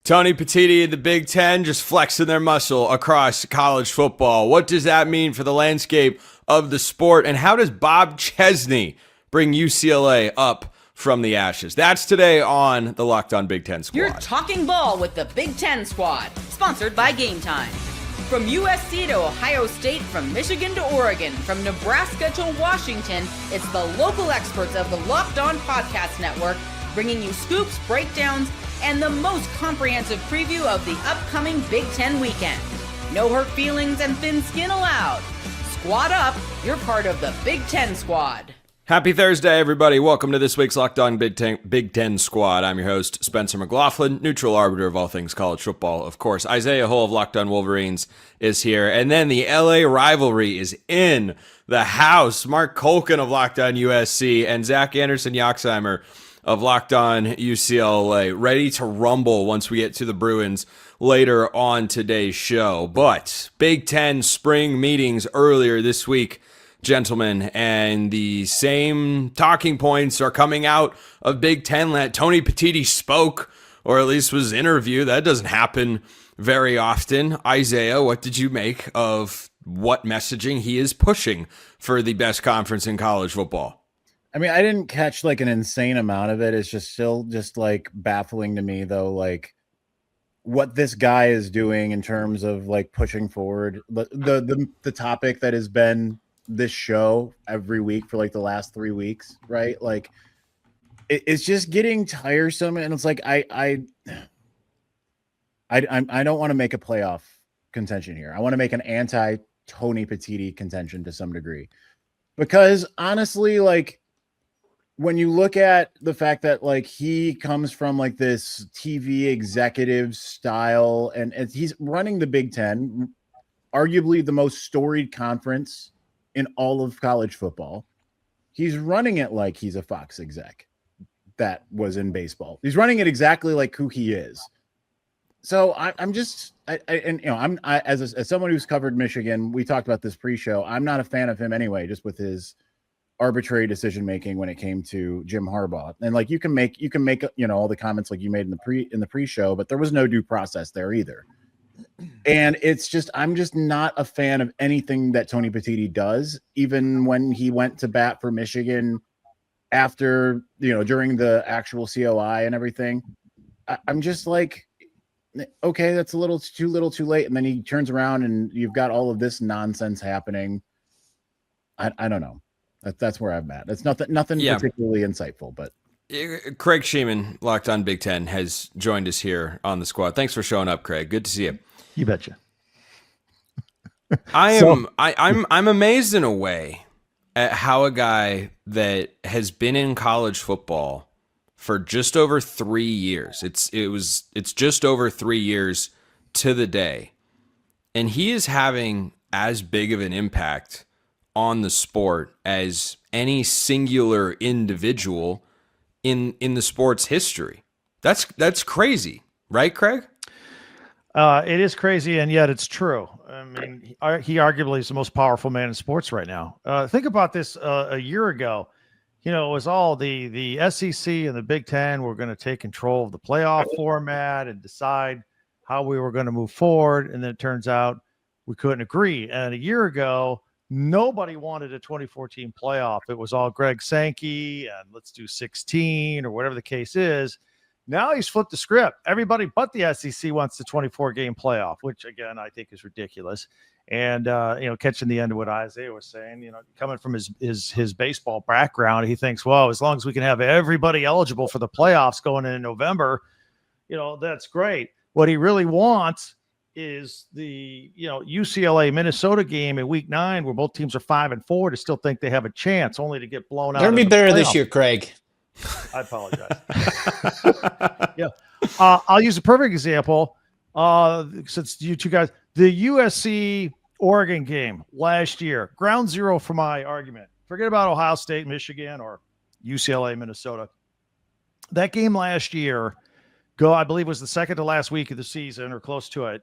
Tony Petitti and the Big Ten just flexing their muscle across college football. What does that mean for the landscape of the sport? And how does Bob Chesney bring UCLA up from the ashes? That's today on the Locked On Big Ten Squad. You're talking ball with the Big Ten Squad, sponsored by Game Time. From USC to Ohio State, from Michigan to Oregon, from Nebraska to Washington, it's the local experts of the Locked On Podcast Network bringing you scoops, breakdowns, and the most comprehensive preview of the upcoming Big Ten weekend. No hurt feelings and thin skin allowed. Squad up, you're part of the Big Ten Squad. Happy Thursday, everybody. Welcome to this week's Locked On Big Ten Squad. I'm your host, Spencer McLaughlin, neutral arbiter of all things college football. Of course, Isaiah Hull of Locked On Wolverines is here. And then the LA rivalry is in the house. Mark Colkin of Locked On USC and Zach Anderson-Yoxheimer of Locked On UCLA, ready to rumble once we get to the Bruins later on today's show. But Big Ten spring meetings earlier this week, gentlemen, and the same talking points are coming out of Big Ten that Tony Petitti spoke, or at least was interviewed. That doesn't happen very often. Isaiah, what did you make of what messaging he is pushing for the best conference in college football? I mean, I didn't catch like an insane amount of it. It's just still just like baffling to me though, like what this guy is doing in terms of like pushing forward the topic that has been this show every week for like the last 3 weeks, right? Like it's just getting tiresome, and it's like I don't want to make a playoff contention here. I want to make an anti Tony Petitti contention to some degree, because honestly, like, when you look at the fact that like he comes from like this TV executive style and he's running the Big Ten, arguably the most storied conference in all of college football. He's running it like he's a Fox exec that was in baseball. He's running it exactly like who he is. So as someone who's covered Michigan, we talked about this pre-show. I'm not a fan of him anyway, just with his arbitrary decision making when it came to Jim Harbaugh. And like you can make all the comments like you made in the pre-show, but there was no due process there either. And it's just, I'm just not a fan of anything that Tony Petitti does, even when he went to bat for Michigan after, during the actual COI and everything. I'm just like, okay, that's a little too late. And then he turns around and you've got all of this nonsense happening. I don't know. That's where I'm at. It's nothing particularly insightful, but Craig Sheeman, Locked On Big Ten, has joined us here on the squad. Thanks for showing up, Craig. Good to see you. You betcha. I'm amazed in a way at how a guy that has been in college football for just over 3 years. It's just over 3 years to the day, and he is having as big of an impact on the sport as any singular individual in the sport's history. That's crazy, right, Craig? It is crazy, and yet it's true. I mean, he arguably is the most powerful man in sports right now. Think about this. A year ago, it was all the SEC and the Big Ten were going to take control of the playoff format and decide how we were going to move forward, and then it turns out we couldn't agree. And a year ago, nobody wanted a 2014 playoff. It was all Greg Sankey and let's do 16 or whatever the case is. Now he's flipped the script. Everybody but the SEC wants the 24-game playoff, which, again, I think is ridiculous. And, catching the end of what Isaiah was saying, coming from his baseball background, he thinks, well, as long as we can have everybody eligible for the playoffs going in November, that's great. What he really wants is the UCLA Minnesota game in week 9 where both teams are 5-4 to still think they have a chance, only to get blown out. They're gonna be better this year, Craig. I apologize. Yeah. I'll use a perfect example. Since you two guys, the USC Oregon game last year, ground zero for my argument. Forget about Ohio State, Michigan, or UCLA, Minnesota. That game last year, I believe, was the second to last week of the season or close to it.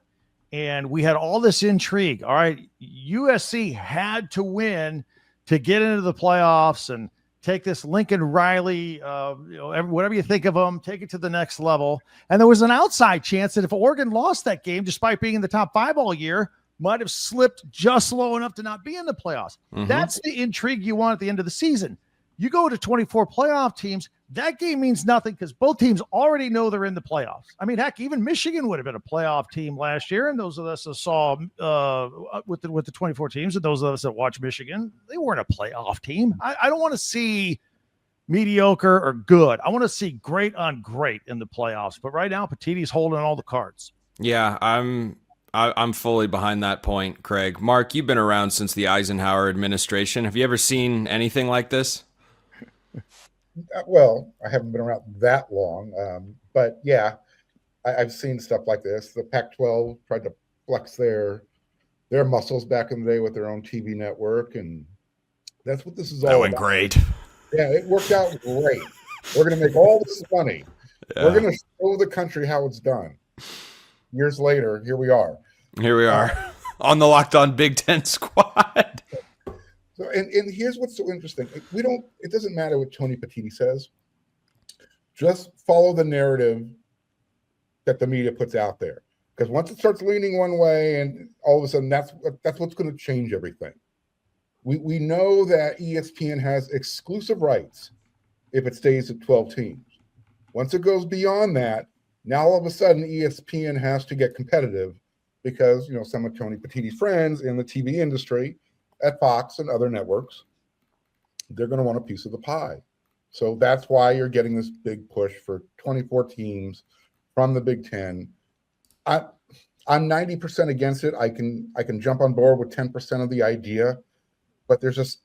And we had all this intrigue. All right, USC had to win to get into the playoffs and take this Lincoln Riley, whatever you think of them, take it to the next level. And there was an outside chance that if Oregon lost that game, despite being in the top 5 all year, might have slipped just low enough to not be in the playoffs. Mm-hmm. That's the intrigue you want at the end of the season. You go to 24 playoff teams, that game means nothing because both teams already know they're in the playoffs. I mean, heck, even Michigan would have been a playoff team last year, and those of us that saw with the 24 teams, and those of us that watch Michigan, they weren't a playoff team. I don't want to see mediocre or good. I want to see great on great in the playoffs. But right now, Petitti's holding all the cards. Yeah, I'm fully behind that point, Craig. Mark, you've been around since the Eisenhower administration. Have you ever seen anything like this? Well, I haven't been around that long, but yeah, I've seen stuff like this. The Pac-12 tried to flex their muscles back in the day with their own TV network, and that's what this is all about. That went great. Yeah, it worked out great. We're going to make all this money. Yeah. We're going to show the country how it's done. Years later, here we are. On the Locked On Big Ten squad. So, and here's what's so interesting. It doesn't matter what Tony Petitti says. Just follow the narrative that the media puts out there. Because once it starts leaning one way, and all of a sudden that's what's going to change everything. We know that ESPN has exclusive rights if it stays at 12 teams. Once it goes beyond that, now all of a sudden ESPN has to get competitive because some of Tony Petitti's friends in the TV industry at Fox and other networks, they're going to want a piece of the pie. So that's why you're getting this big push for 24 teams from the Big Ten. I'm 90% against it. I can jump on board with 10% of the idea, but there's just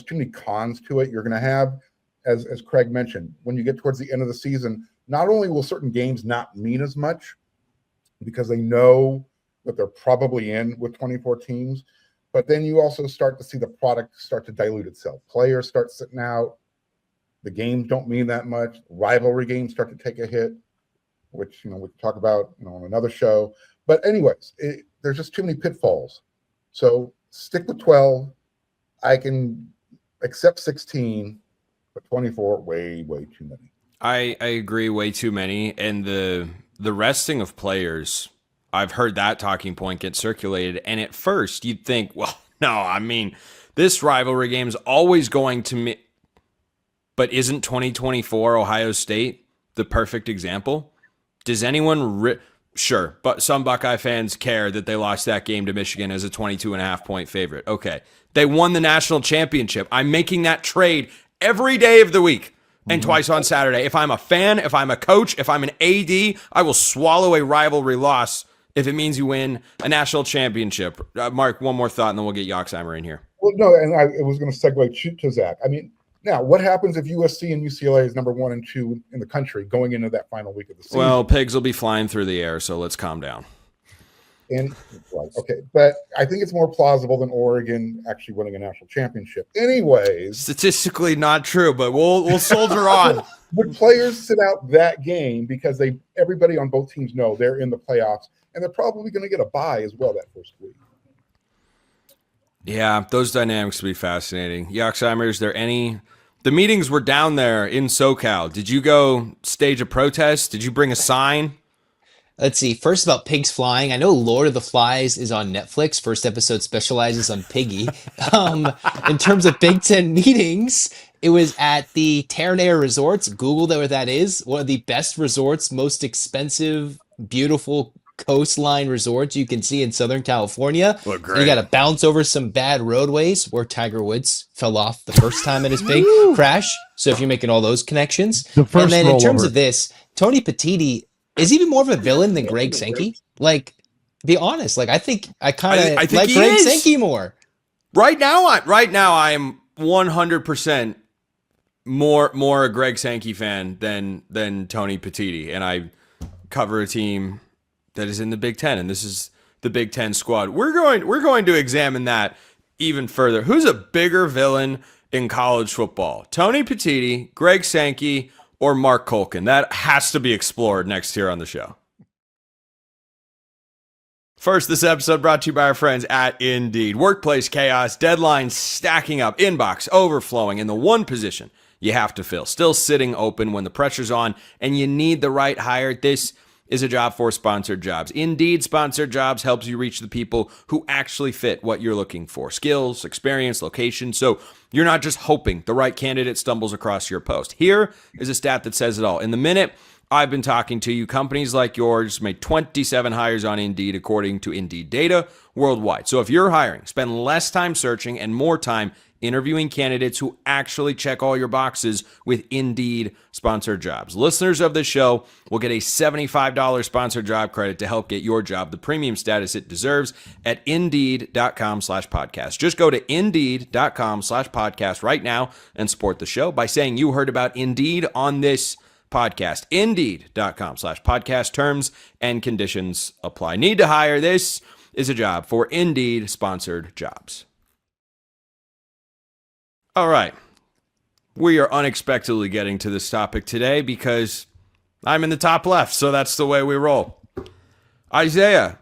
too many cons to it. You're going to have, as Craig mentioned, when you get towards the end of the season, not only will certain games not mean as much because they know that they're probably in with 24 teams, but then you also start to see the product start to dilute itself. Players start sitting out. The games don't mean that much. Rivalry games start to take a hit, which we can talk about on another show. But anyways, there's just too many pitfalls. So stick with 12. I can accept 16, but 24, way too many. I agree, way too many. And the resting of players, I've heard that talking point get circulated. And at first you'd think, well, no, I mean, this rivalry game is always going to but isn't 2024 Ohio State the perfect example? Does anyone sure, but some Buckeye fans care that they lost that game to Michigan as a 22.5-point favorite. Okay. They won the national championship. I'm making that trade every day of the week and twice on Saturday. If I'm a fan, if I'm a coach, if I'm an AD, I will swallow a rivalry loss if it means you win a national championship. Mark, one more thought, and then we'll get Yoxheimer in here. Well, no, and I was going to segue to Zach. I mean, now, what happens if USC and UCLA is number 1 and 2 in the country going into that final week of the season? Well, pigs will be flying through the air, so let's calm down. And okay, but I think it's more plausible than Oregon actually winning a national championship. Anyways, statistically not true, but we'll soldier on. Would players sit out that game because everybody on both teams know they're in the playoffs, and they're probably going to get a bye as well that first week? Yeah, those dynamics would be fascinating. Yoxheimer, is there any? The meetings were down there in SoCal. Did you go stage a protest? Did you bring a sign? Let's see. First, about pigs flying. I know Lord of the Flies is on Netflix. First episode specializes on Piggy. In terms of Big Ten meetings, it was at the Terranea Resorts. Google where that is. One of the best resorts, most expensive, beautiful coastline resorts you can see in Southern California. Look great. You got to bounce over some bad roadways where Tiger Woods fell off the first time in his big crash. So if you're making all those connections. And then in terms of this, Tony Petitti is even more of a villain than Greg Sankey. Like, be honest. Like, I think I kind of like Greg Sankey more. Right now I'm 100% more a Greg Sankey fan than Tony Petitti, and I cover a team that is in the Big Ten, and this is the Big Ten squad. We're going to examine that even further. Who's a bigger villain in college football? Tony Petitti, Greg Sankey, or Mark Culkin? That has to be explored next year on the show. First, this episode brought to you by our friends at Indeed. Workplace chaos, deadlines stacking up, inbox overflowing, in the one position you have to fill, still sitting open when the pressure's on and you need the right hire. This is a job for sponsored jobs. Indeed Sponsored Jobs helps you reach the people who actually fit what you're looking for. Skills, experience, location. So you're not just hoping the right candidate stumbles across your post. Here is a stat that says it all. In the minute I've been talking to you, companies like yours made 27 hires on Indeed, according to Indeed data worldwide. So if you're hiring, spend less time searching and more time interviewing candidates who actually check all your boxes with Indeed Sponsored Jobs. Listeners of this show will get a $75 sponsored job credit to help get your job the premium status it deserves at Indeed.com/podcast. Just go to Indeed.com/podcast right now and support the show by saying you heard about Indeed on this podcast. Indeed.com/podcast. Terms and conditions apply. Need to hire? This is a job for Indeed Sponsored Jobs. All right. We are unexpectedly getting to this topic today because I'm in the top left, so that's the way we roll. Isaiah,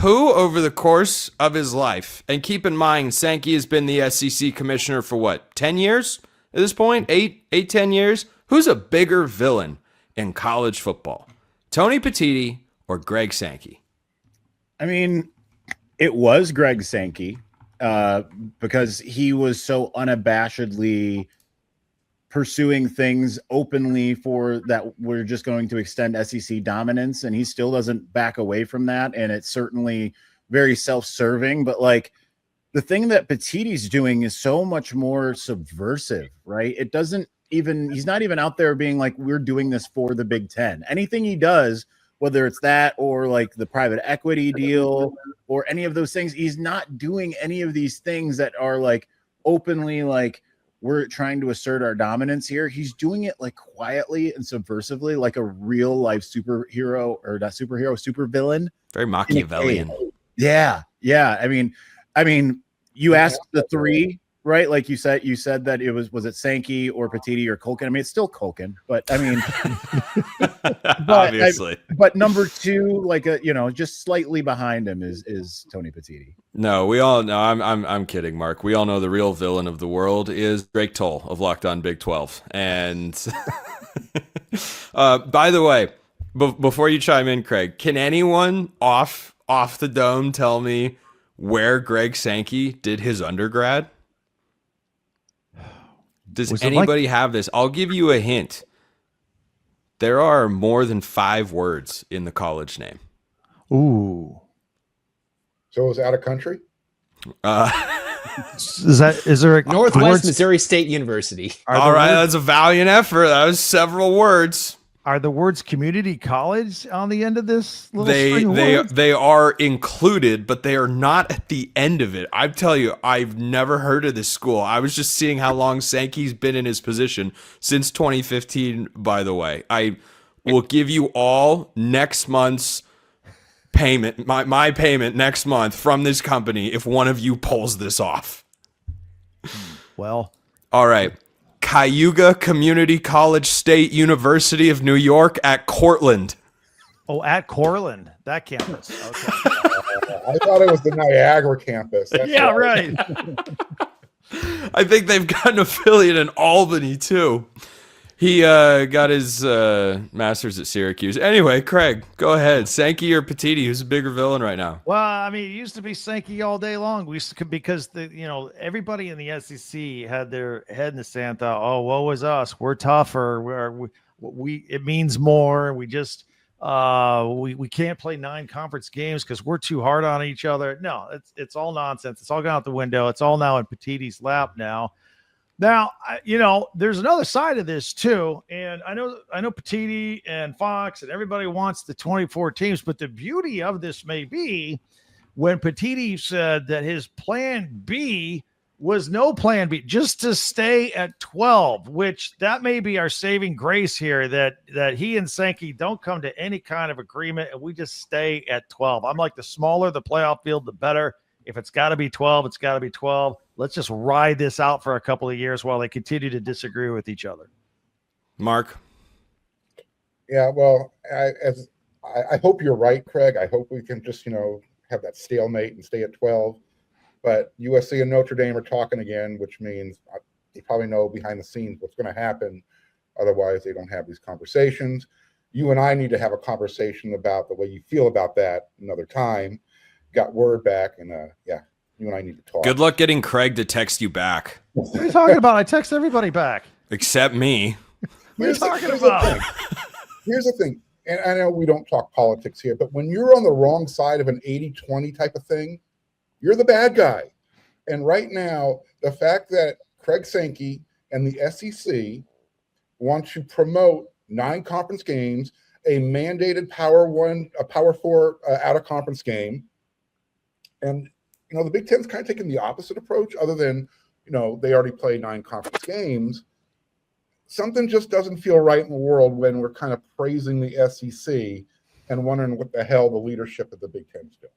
who over the course of his life, and keep in mind, Sankey has been the SEC commissioner for what, 10 years at this point? 10 years? Who's a bigger villain in college football? Tony Petitti or Greg Sankey? I mean, it was Greg Sankey because he was so unabashedly pursuing things openly for that we're just going to extend SEC dominance, and he still doesn't back away from that. And it's certainly very self-serving, but like the thing that Petitti's doing is so much more subversive, right? It doesn't even, he's not even out there being like, we're doing this for the Big Ten. Anything he does, whether it's that or like the private equity deal or any of those things, he's not doing any of these things that are like openly like we're trying to assert our dominance here. He's doing it like quietly and subversively, like a real life superhero, or not superhero, supervillain. Very Machiavellian. Yeah. Yeah. I mean, you asked the three, right? Like you said that it was it Sankey or Petitti or Culkin? I mean, it's still Culkin, but I mean, obviously. But number two, like just slightly behind him is Tony Petitti. No, we all know. I'm kidding, Mark. We all know the real villain of the world is Drake Toll of Locked On Big 12. And by the way, before you chime in, Craig, can anyone off the dome tell me where Greg Sankey did his undergrad? Does anybody have this? I'll give you a hint. There are more than 5 words in the college name. Ooh. So it was out of country? Is there a Northwest Missouri State University? All right, that's a valiant effort. That was several words. Are the words community college on the end of this little string of words? They are included, but they are not at the end of it. I tell you, I've never heard of this school. I was just seeing how long Sankey's been in his position since 2015, by the way. I will give you all next month's payment, my payment next month from this company if one of you pulls this off. Well, all right. Cayuga Community College State University of New York at Cortland. Oh, at Cortland, that campus. Okay. I thought it was the Niagara campus. That's yeah, right. I think they've got an affiliate in Albany, too. He got his master's at Syracuse. Anyway, Craig, go ahead. Sankey or Petitti, who's a bigger villain right now? Well, I mean, it used to be Sankey all day long. Because everybody in the SEC had their head in the sand. Thought, oh, woe is us. We're tougher. It means more. We just we can't play 9 conference games because we're too hard on each other. No, it's all nonsense. It's all gone out the window. It's all now in Petitti's lap now. Now, there's another side of this too, and I know Petitti and Fox and everybody wants the 24 teams, but the beauty of this may be when Petitti said that his plan B was no plan B, just to stay at 12, which that may be our saving grace here, that he and Sankey don't come to any kind of agreement and we just stay at 12. I'm like, the smaller the playoff field, the better. If it's got to be 12, it's got to be 12. Let's just ride this out for a couple of years while they continue to disagree with each other. Mark? Yeah, well, I hope you're right, Craig. I hope we can just, have that stalemate and stay at 12. But USC and Notre Dame are talking again, which means they probably know behind the scenes what's going to happen. Otherwise, they don't have these conversations. You and I need to have a conversation about the way you feel about that another time. Got word back, and yeah, you and I need to talk. Good luck getting Craig to text you back. What are you talking about? I text everybody back. Except me. What are you talking about? Here's the thing, and I know we don't talk politics here, but when you're on the wrong side of an 80-20 type of thing, you're the bad guy. And right now, the fact that Craig Sankey and the SEC want to promote 9 conference games, a mandated a Power 4 out-of-conference game, and the Big Ten's kind of taking the opposite approach, other than they already play 9 conference games. Something just doesn't feel right in the world when we're kind of praising the SEC and wondering what the hell the leadership of the Big Ten's doing.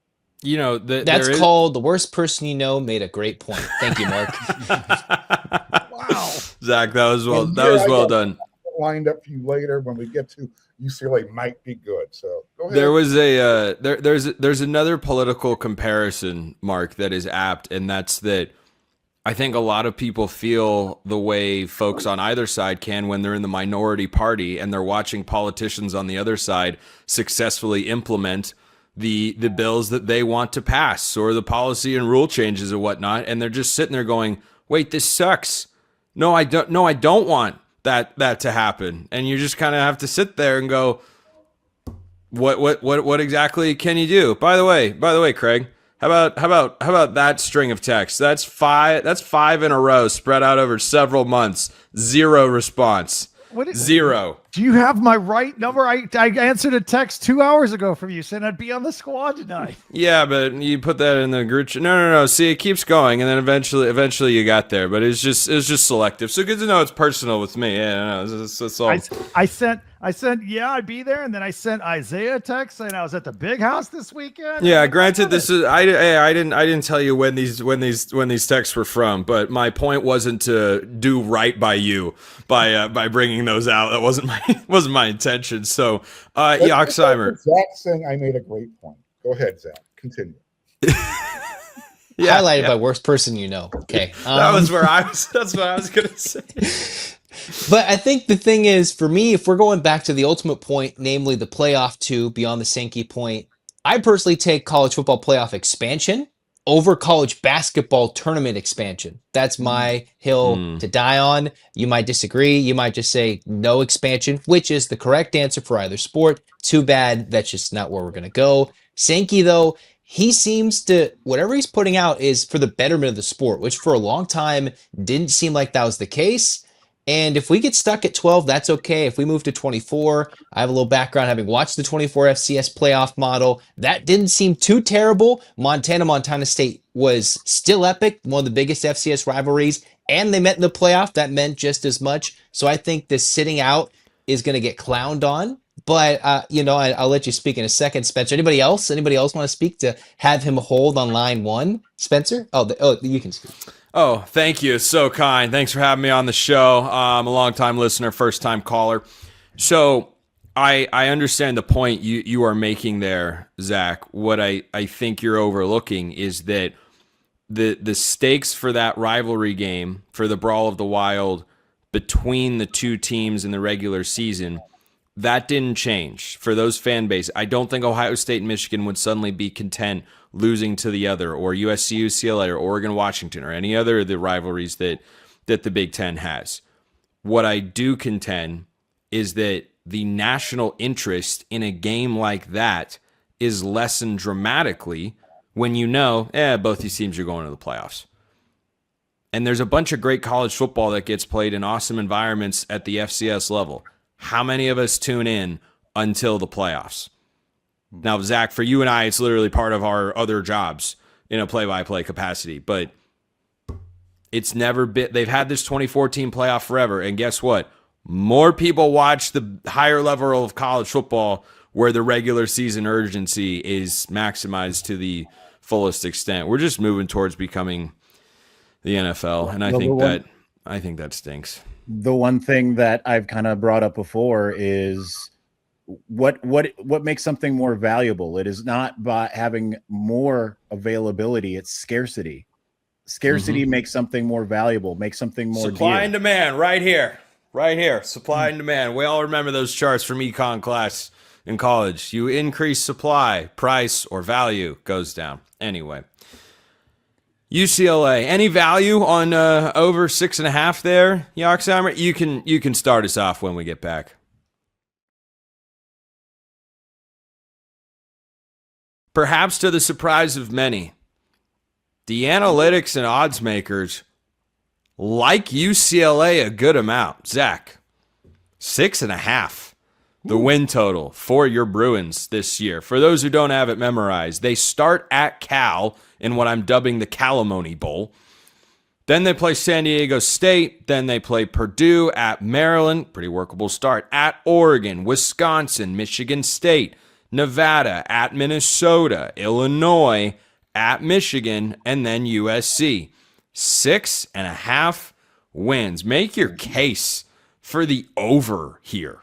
That's called the worst person you know made a great point. Thank you, Mark. Wow, Zach, that was well done. Lined up for you later when we get to UCLA might be good. So go ahead. There was there's another political comparison, Mark, that is apt, and that's that I think a lot of people feel the way folks on either side can when they're in the minority party and they're watching politicians on the other side successfully implement the bills that they want to pass or the policy and rule changes and whatnot, and they're just sitting there going, wait, this sucks. No, I don't want that to happen. And you just kind of have to sit there and go, what exactly can you do? By the way, Craig, how about that string of texts? That's five in a row spread out over several months. 0 response. Zero. Do you have my right number? I answered a text 2 hours ago from you saying I'd be on the squad tonight. Yeah, but you put that in the group chat. No. See, it keeps going, and then eventually you got there. But it was just selective. So good to know it's personal with me. Yeah, no, it's all. I sent yeah, I'd be there, and then I sent Isaiah a text saying I was at the big house this weekend. Yeah, granted, this is I didn't tell you when these texts were from, but my point wasn't to do right by you by bringing those out. That wasn't my intention. So, Yoxheimer. Zach saying I made a great point. Go ahead, Zach. Continue. Highlighted by worst person you know. Okay, that's what I was gonna say. But I think the thing is, for me, if we're going back to the ultimate point, namely the playoff 2 beyond the Sankey point, I personally take college football playoff expansion over college basketball tournament expansion. That's my hill to die on. You might disagree. You might just say no expansion, which is the correct answer for either sport. Too bad. That's just not where we're going to go. Sankey, though, he seems to, whatever he's putting out is for the betterment of the sport, which for a long time didn't seem like that was the case. And if we get stuck at 12, that's okay. If we move to 24, I have a little background having watched the 24 FCS playoff model. That didn't seem too terrible. Montana State was still epic, one of the biggest FCS rivalries, and they met in the playoff. That meant just as much. So I think this sitting out is going to get clowned on. But, I'll let you speak in a second, Spencer. Anybody else want to speak to have him hold on line 1? Spencer? Oh, you can speak. Oh, thank you. So kind. Thanks for having me on the show. I'm a long-time listener, first-time caller. So I understand the point you are making there, Zach. What I think you're overlooking is that the stakes for that rivalry game, for the Brawl of the Wild between the two teams in the regular season, that didn't change for those fan base. I don't think Ohio State and Michigan would suddenly be content losing to the other, or USC, UCLA, or Oregon, Washington, or any other of the rivalries that the Big Ten has. What I do contend is that the national interest in a game like that is lessened dramatically when both these teams are going to the playoffs. And there's a bunch of great college football that gets played in awesome environments at the FCS level. How many of us tune in until the playoffs? Now, Zach, for you and I, it's literally part of our other jobs in a play-by-play capacity. But it's never been. They've had this 2014 playoff forever, and guess what? More people watch the higher level of college football where the regular season urgency is maximized to the fullest extent. We're just moving towards becoming the NFL, and I think that stinks. The one thing that I've kind of brought up before is what makes something more valuable? It is not by having more availability, it's scarcity. Scarcity makes something more valuable, makes something more Supply dear. and demand, right here. Supply and demand. We all remember those charts from econ class in college. You increase supply, price or value goes down. Anyway, UCLA. Any value on over 6.5 there, Yoxheimer? You can start us off when we get back. Perhaps to the surprise of many, the analytics and odds makers like UCLA a good amount. Zach, 6.5, the win total for your Bruins this year. For those who don't have it memorized, they start at Cal in what I'm dubbing the Calamoni Bowl. Then they play San Diego State. Then they play Purdue, at Maryland, pretty workable start, at Oregon, Wisconsin, Michigan State, Nevada, at Minnesota, Illinois, at Michigan, and then USC. 6.5 wins. Make your case for the over here.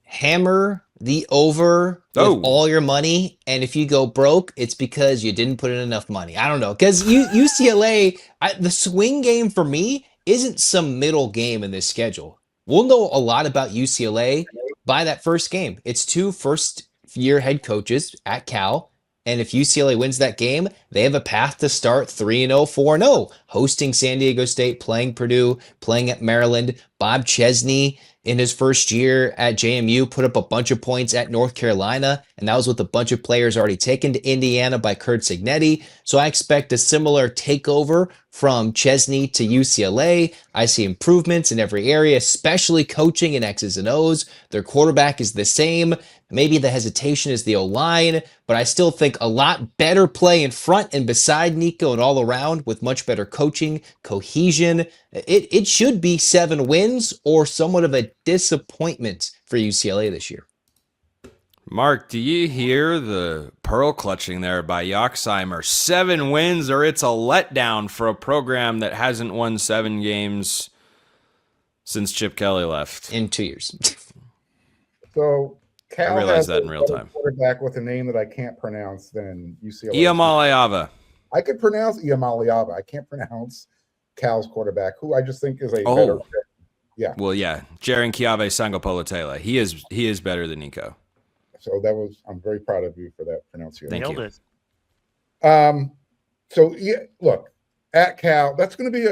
Hammer the over with all your money, and if you go broke, it's because you didn't put in enough money. I don't know, because UCLA, the swing game for me isn't some middle game in this schedule. We'll know a lot about UCLA by that first game. It's 2 first-year head coaches at Cal. And if UCLA wins that game, they have a path to start 3-0, 4-0, hosting San Diego State, playing Purdue, playing at Maryland. Bob Chesney, in his first year at JMU, put up a bunch of points at North Carolina, and that was with a bunch of players already taken to Indiana by Curt Cignetti. So I expect a similar takeover from Chesney to UCLA. I see improvements in every area, especially coaching and X's and O's. Their quarterback is the same. Maybe the hesitation is the O-line, but I still think a lot better play in front and beside Nico and all around with much better coaching, cohesion. It should be 7 wins or somewhat of a disappointment for UCLA this year. Mark, do you hear the pearl clutching there by Yoxheimer? 7 wins, or it's a letdown for a program that hasn't won 7 games since Chip Kelly left. In 2 years. So Cal I realized has that in real time. Quarterback with a name that I can't pronounce than UCLA. Iamaleava. I could pronounce Iamaleava. I can't pronounce Cal's quarterback, who I just think is a better fit. Yeah. Well, yeah. Jaren Kiave Sangopolotele. He is better than Nico. So I'm very proud of you for that pronunciation. Thank Nailed you. it. So yeah, look, at Cal, that's going to be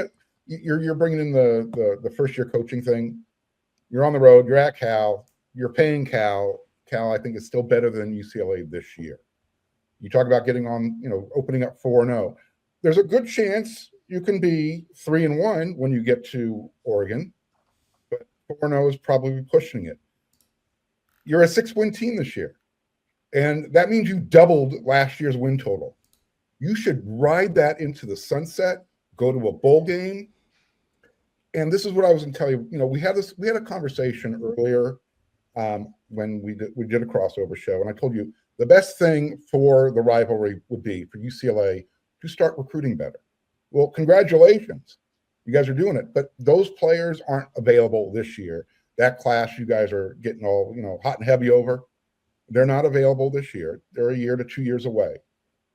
you're bringing in the first year coaching thing. You're on the road. You're at Cal. You're paying Cal. Cal, I think, is still better than UCLA this year. You talk about getting on, opening up 4-0. There's a good chance you can be 3-1 when you get to Oregon, but 4-0 is probably pushing it. You're a 6-win team this year, and that means you doubled last year's win total. You should ride that into the sunset, go to a bowl game. And this is what I was going to tell you. We had a conversation earlier when we did a crossover show, and I told you the best thing for the rivalry would be for UCLA to start recruiting better. Well, congratulations. You guys are doing it, but those players aren't available this year. That class you guys are getting all, hot and heavy over, they're not available this year. They're a year to 2 years away.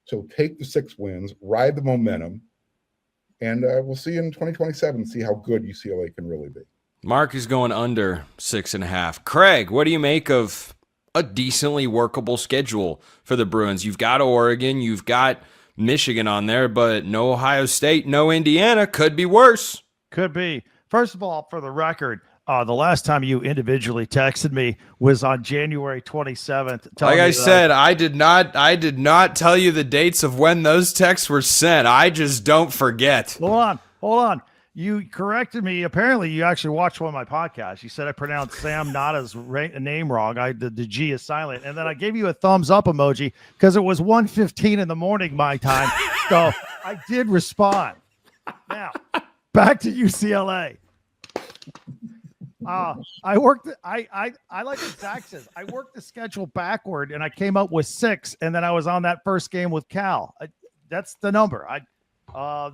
So take the 6 wins, ride the momentum, and we'll see in 2027, see how good UCLA can really be. Mark is going under 6.5. Craig, what do you make of a decently workable schedule for the Bruins? You've got Oregon, you've got Michigan on there, but no Ohio State, no Indiana. Could be worse. Could be. First of all, for the record, the last time you individually texted me was on January 27th. Like I said, I did not tell you the dates of when those texts were sent. I just don't forget. Hold on. You corrected me. Apparently, you actually watched one of my podcasts. You said I pronounced Sam Nada's name wrong. The G is silent. And then I gave you a thumbs up emoji because it was 1:15 in the morning my time. So I did respond. Now, back to UCLA. I worked. I like what Zach says. I worked the schedule backward, and I came up with 6. And then I was on that first game with Cal. That's the number.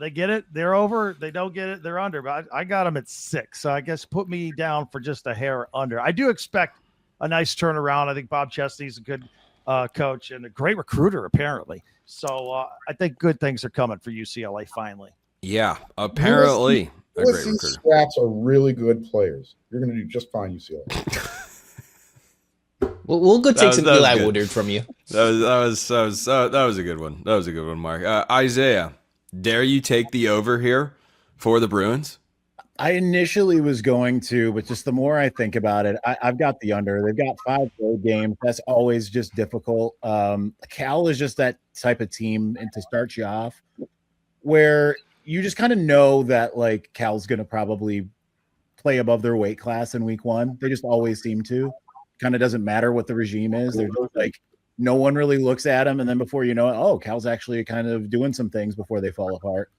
They get it, they're over. They don't get it, they're under. But I got them at 6. So I guess put me down for just a hair under. I do expect a nice turnaround. I think Bob Chesney's a good coach and a great recruiter, apparently. So I think good things are coming for UCLA finally. Yeah, apparently a great recruiter. Scraps are really good players. You're going to do just fine, UCLA. We'll go take some Eli Woodard from you. That was a good one. That was a good one, Mark. Isaiah, dare you take the over here for the Bruins? I initially was going to, but just the more I think about it, I've got the under. They've got 5 road games. That's always just difficult. Cal is just that type of team, and to start you off, where you just kind of know that like Cal's going to probably play above their weight class in week 1. They just always seem to. Kind of doesn't matter what the regime is. They're just like, no one really looks at them, and then before you know it, oh, Cal's actually kind of doing some things before they fall apart.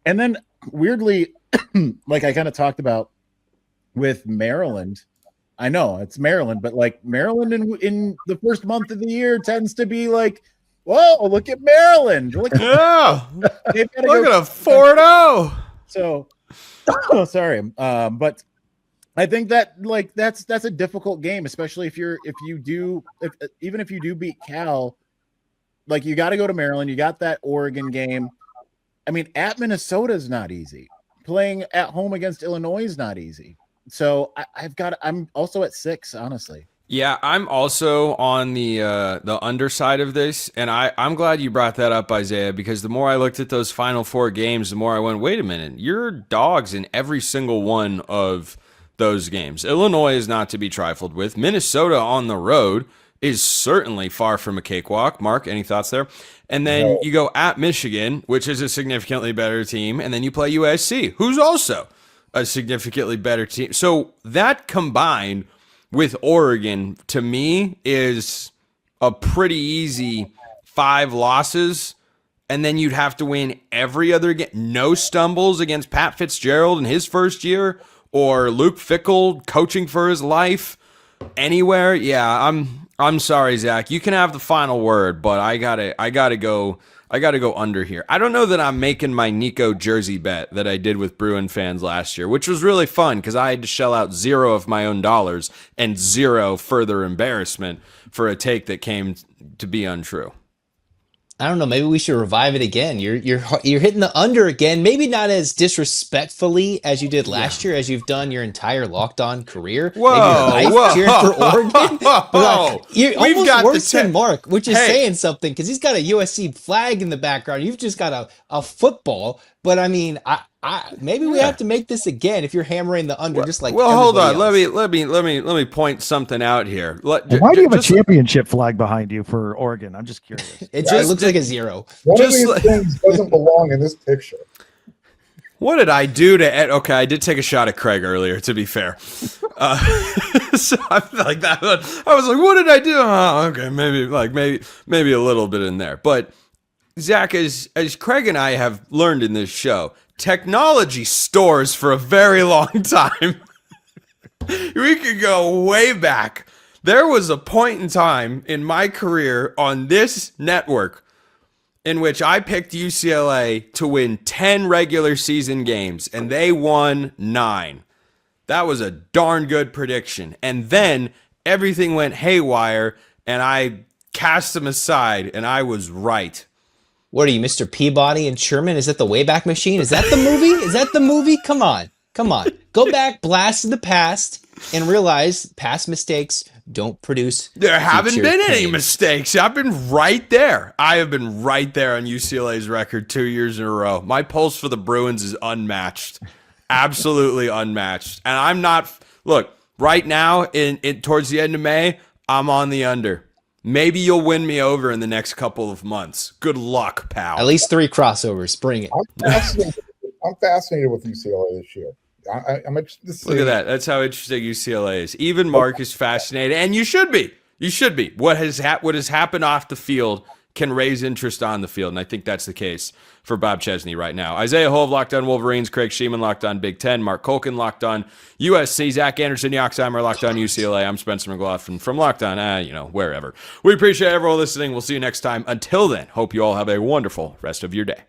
And then weirdly, like I kind of talked about with Maryland, I know it's Maryland, but like Maryland in the first month of the year tends to be like, whoa, look at Maryland. Look at look at a 4-0. So, sorry. But I think that like that's a difficult game, especially if you do beat Cal, like you got to go to Maryland. You got that Oregon game. I mean, at Minnesota is not easy. Playing at home against Illinois is not easy. So I'm also at 6, honestly. Yeah, I'm also on the underside of this, and I'm glad you brought that up, Isaiah, because the more I looked at those final 4 games, the more I went, wait a minute, you're dogs in every single one of those games. Illinois is not to be trifled with. Minnesota on the road is certainly far from a cakewalk. Mark, any thoughts there? And then you go at Michigan, which is a significantly better team, and then you play USC, who's also a significantly better team. So that combined with Oregon, to me, is a pretty easy 5 losses, and then you'd have to win every other game. No stumbles against Pat Fitzgerald in his first year, or Luke Fickell coaching for his life anywhere. Yeah, I'm sorry, Zach. You can have the final word, but I gotta go under here. I don't know that I'm making my Nico jersey bet that I did with Bruin fans last year, which was really fun because I had to shell out 0 of my own dollars and 0 further embarrassment for a take that came to be untrue. I don't know. Maybe we should revive it again. You're hitting the under again. Maybe not as disrespectfully as you did last year, as you've done your entire Locked On career. Whoa! Cheering for Oregon. You're almost worse than Mark, which is saying something because he's got a USC flag in the background. You've just got a football. But I mean, maybe we have to make this again if you're hammering the under, just like. Well, hold on. Else. Let me point something out here. Why do you have a championship flag behind you for Oregon? I'm just curious. It just looks like a 0. One of these things doesn't belong in this picture. What did I do to? Okay, I did take a shot at Craig earlier. To be fair, so I feel like that. I was like, what did I do? Oh, okay, maybe a little bit in there, but. Zach, as Craig and I have learned in this show, technology stores for a very long time. We could go way back. There was a point in time in my career on this network in which I picked UCLA to win 10 regular season games, and they won 9. That was a darn good prediction. And then everything went haywire, and I cast them aside, and I was right. What are you, Mr. Peabody and Sherman? Is that the Wayback Machine? Is that the movie? Come on. Go back, blast in the past, and realize past mistakes don't produce. There haven't been any mistakes. I've been right there. I have been right there on UCLA's record 2 years in a row. My pulse for the Bruins is unmatched. Absolutely unmatched. And I'm not, look, right now, in towards the end of May, I'm on the under. Maybe you'll win me over in the next couple of months. Good luck, pal. At least 3 crossovers. Bring it. I'm fascinated with UCLA this year. I'm interested to see. Look at that. That's how interesting UCLA is. Even Mark is fascinated, and you should be. You should be. What has happened off the field can raise interest on the field, and I think that's the case for Bob Chesney right now. Isaiah Hove, Locked On Wolverines. Craig Sheeman, Locked On Big Ten. Mark Colkin, Locked On USC. Zach Anderson, Yoxheimer, Locked On UCLA. I'm Spencer McLaughlin from Locked On, wherever. We appreciate everyone listening. We'll see you next time. Until then, hope you all have a wonderful rest of your day.